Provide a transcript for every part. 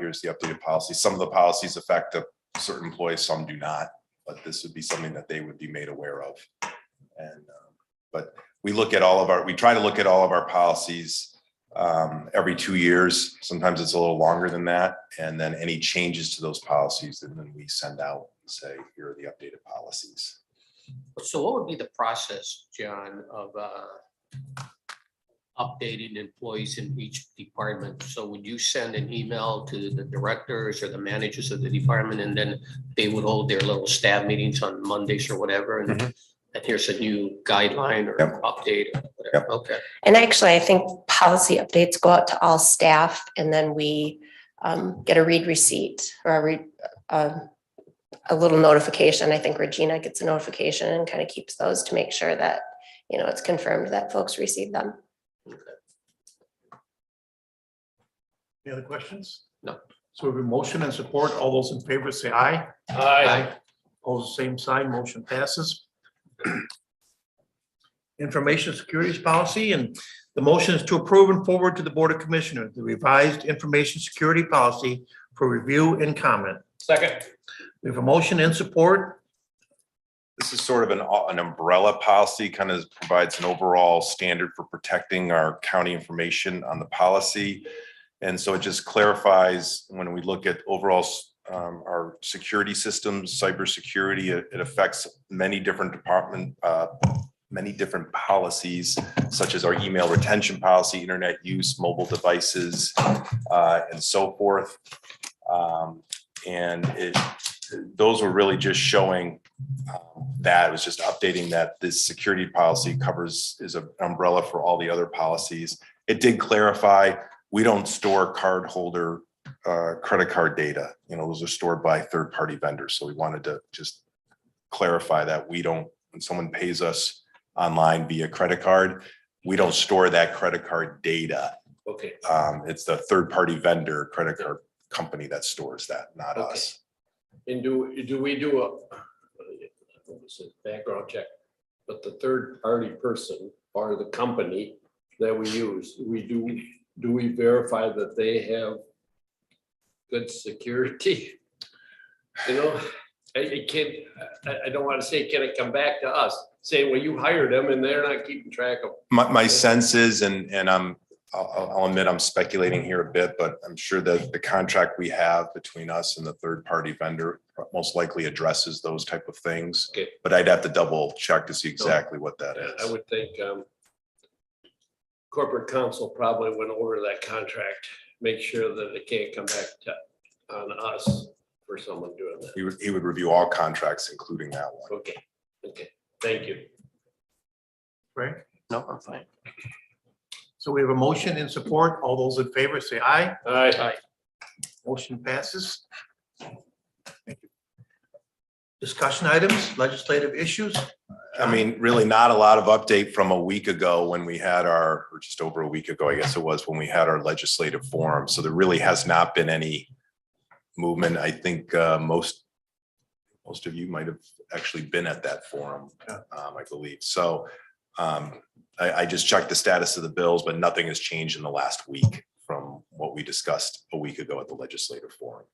here's the updated policy. Some of the policies affect a certain employee, some do not, but this would be something that they would be made aware of. And, but we try to look at all of our policies every 2 years. Sometimes it's a little longer than that. And then any changes to those policies, and then we send out and say, here are the updated policies. So what would be the process, John, of updating employees in each department? So would you send an email to the directors or the managers of the department, and then they would hold their little staff meetings on Mondays or whatever? And, and here's a new guideline or update or whatever. Okay. And actually, I think policy updates go out to all staff, and then we get a read receipt or a little notification. I think Regina gets a notification and kind of keeps those to make sure that, you know, it's confirmed that folks receive them. Okay. Any other questions? No. So we have a motion and support. All those in favor say aye. Aye. All same sign, motion passes. Information securities policy, and the motion is to approve and forward to the Board of Commissioners the revised information security policy for review and comment. Second. We have a motion and support. This is sort of an umbrella policy, kind of provides an overall standard for protecting our county information on the policy. And so it just clarifies when we look at overall our security systems, cybersecurity, it affects many different many different policies, such as our email retention policy, internet use, mobile devices, and so forth. And those were really just showing that it was just updating that this security policy is an umbrella for all the other policies. It did clarify, we don't store cardholder credit card data. You know, those are stored by third-party vendors. So we wanted to just clarify that we don't, when someone pays us online via credit card, we don't store that credit card data. Okay. It's the third-party vendor credit card company that stores that, not us. And do we do a background check, but the third party person or the company that we use, do we verify that they have good security? You know, I don't want to say, can it come back to us? Say, well, you hired them and they're not keeping track of. My sense is, and I'll admit I'm speculating here a bit, but I'm sure that the contract we have between us and the third party vendor most likely addresses those type of things. Okay. But I'd have to double check to see exactly what that is. I would think corporate counsel probably went over that contract, make sure that it can't come back on us for someone doing that. He would review all contracts, including that one. Okay, thank you. Right? No, I'm fine. So we have a motion and support. All those in favor say aye. Aye. Motion passes. Thank you. Discussion items, legislative issues. I mean, really not a lot of update from a week ago when we had or just over a week ago, I guess it was, when we had our legislative forum. So there really has not been any movement. I think most of you might have actually been at that forum, I believe. So I just checked the status of the bills, but nothing has changed in the last week from what we discussed a week ago at the legislative forum.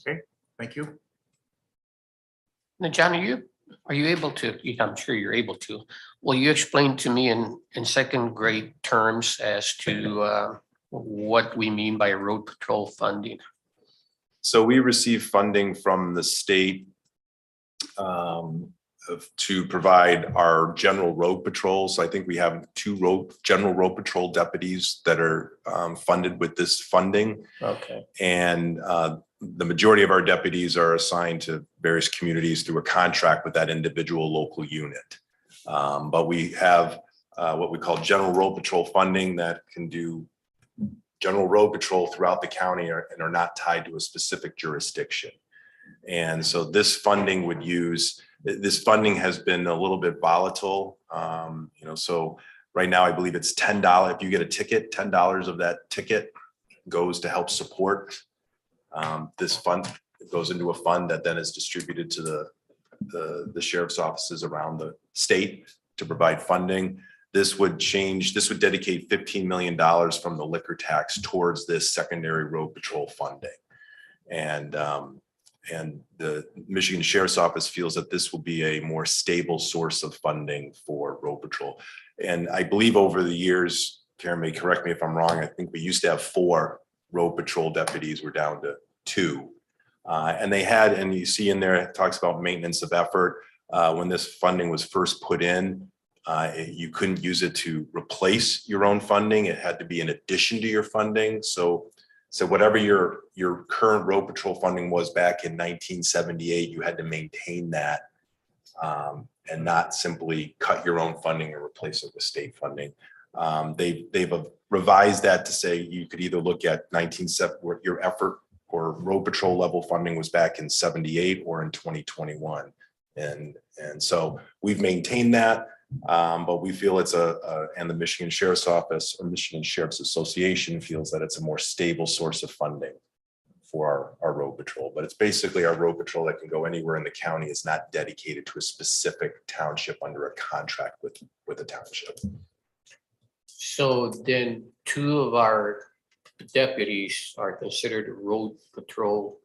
Okay, thank you. Now, John, are you able to, I'm sure you're able to, will you explain to me in second grade terms as to what we mean by road patrol funding? So we receive funding from the state to provide our general road patrols. So I think we have two general road patrol deputies that are funded with this funding. Okay. And the majority of our deputies are assigned to various communities through a contract with that individual local unit. But we have what we call general road patrol funding that can do general road patrol throughout the county and are not tied to a specific jurisdiction. And so this funding has been a little bit volatile. So right now I believe it's $10. If you get a ticket, $10 of that ticket goes to help support this fund. It goes into a fund that then is distributed to the sheriff's offices around the state to provide funding. this would dedicate $15 million from the liquor tax towards this secondary road patrol funding. And the Michigan Sheriff's Office feels that this will be a more stable source of funding for road patrol. And I believe over the years, Karen may correct me if I'm wrong, I think we used to have 4 road patrol deputies. We're down to 2. And you see in there, it talks about maintenance of effort. When this funding was first put in, you couldn't use it to replace your own funding. It had to be in addition to your funding. So whatever your current road patrol funding was back in 1978, you had to maintain that and not simply cut your own funding or replace it with state funding. They've revised that to say you could either look at your effort or road patrol level funding was back in 78 or in 2021. And so we've maintained that, but we feel it's and the Michigan Sheriff's Office or Michigan Sheriff's Association feels that it's a more stable source of funding for our road patrol. But it's basically our road patrol that can go anywhere in the county. It's not dedicated to a specific township under a contract with a township. So then 2 of our deputies are considered road patrol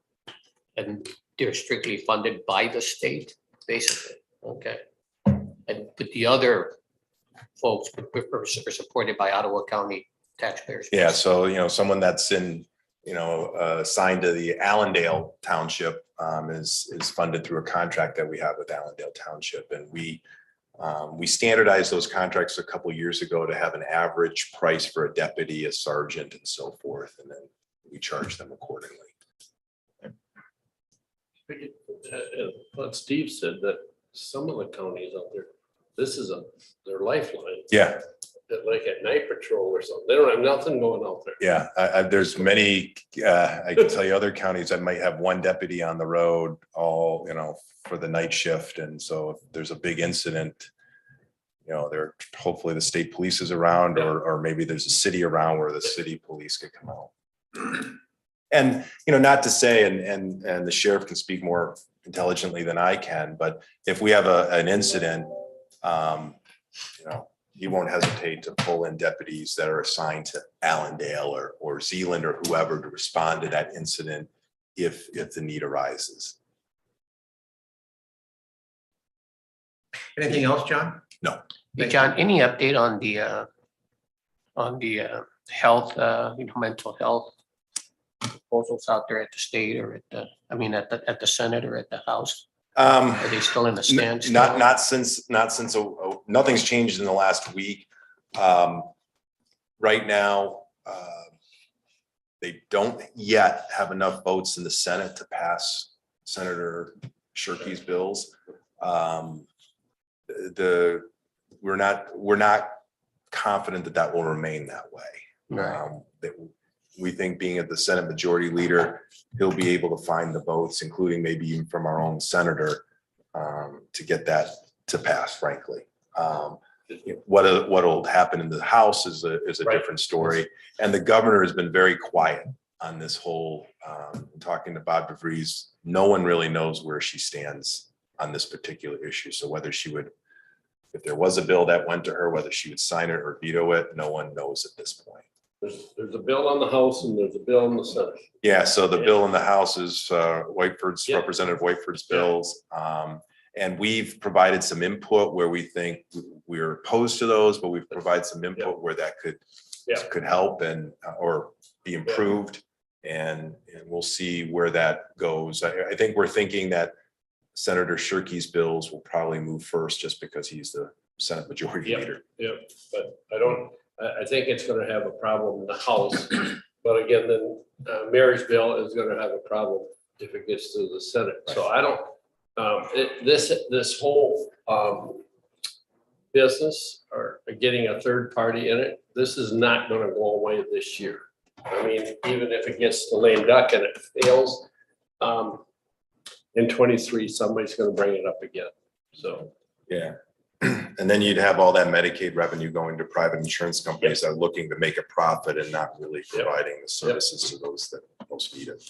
and they're strictly funded by the state, basically. Okay. But the other folks are supported by Ottawa County taxpayers. Yeah, so, someone that's in, assigned to the Allendale Township is funded through a contract that we have with Allendale Township. And we standardized those contracts a couple of years ago to have an average price for a deputy, a sergeant, and so forth. And then we charge them accordingly. What Steve said, that some of the counties out there, this is their lifeline. Yeah. Like at night patrol or something, they don't have nothing going out there. Yeah, there's many, I can tell you other counties that might have 1 deputy on the road all, for the night shift. And so if there's a big incident, there hopefully the state police is around, or maybe there's a city around where the city police could come out. And, not to say, and the sheriff can speak more intelligently than I can, but if we have an incident, he won't hesitate to pull in deputies that are assigned to Allendale or Zealand or whoever to respond to that incident if the need arises. Anything else, John? No. Hey, John, any update on the health, mental health proposals out there at the state or at the Senate or at the House? Are they still in the stands? Not since nothing's changed in the last week. Right now, they don't yet have enough votes in the Senate to pass Senator Shirkey's bills. We're not confident that will remain that way. Right. We think being at the Senate Majority Leader, he'll be able to find the votes, including maybe even from our own senator, to get that to pass, frankly. What'll happen in the House is a different story. And the governor has been very quiet on this whole, talking to Bob DeVries, no one really knows where she stands on this particular issue. So whether she would, if there was a bill that went to her, whether she would sign it or veto it, no one knows at this point. There's a bill on the House and there's a bill in the Senate. Yeah, so the bill in the House is Whiteford's, Representative Whiteford's bills. And we've provided some input where we think we're opposed to those, but we've provided some input where that could help and or be improved. And we'll see where that goes. I think we're thinking that Senator Shirkey's bills will probably move first just because he's the Senate Majority Leader. Yeah, but I think it's going to have a problem in the House. But again, then Mary's bill is going to have a problem if it gets to the Senate. So I don't, this whole business or getting a third party in it, this is not going to go away this year. I mean, even if it gets to lame duck and it fails, in 23, somebody's going to bring it up again. So, yeah. And then you'd have all that Medicaid revenue going to private insurance companies that are looking to make a profit and not really providing the services to those that most need it.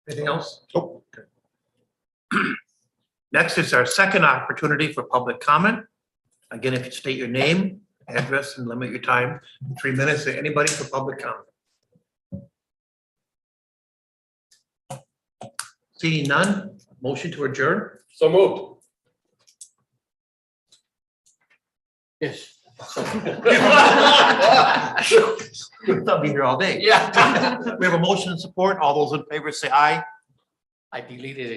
Anything else? Oh, Next is our second opportunity for public comment. Again, if you state your name, address, and limit your time to 3 minutes. Anybody for public comment? Seeing none, motion to adjourn. So moved. Yes. I'll be here all day. Yeah. We have a motion and support. All those in favor say aye. I deleted it.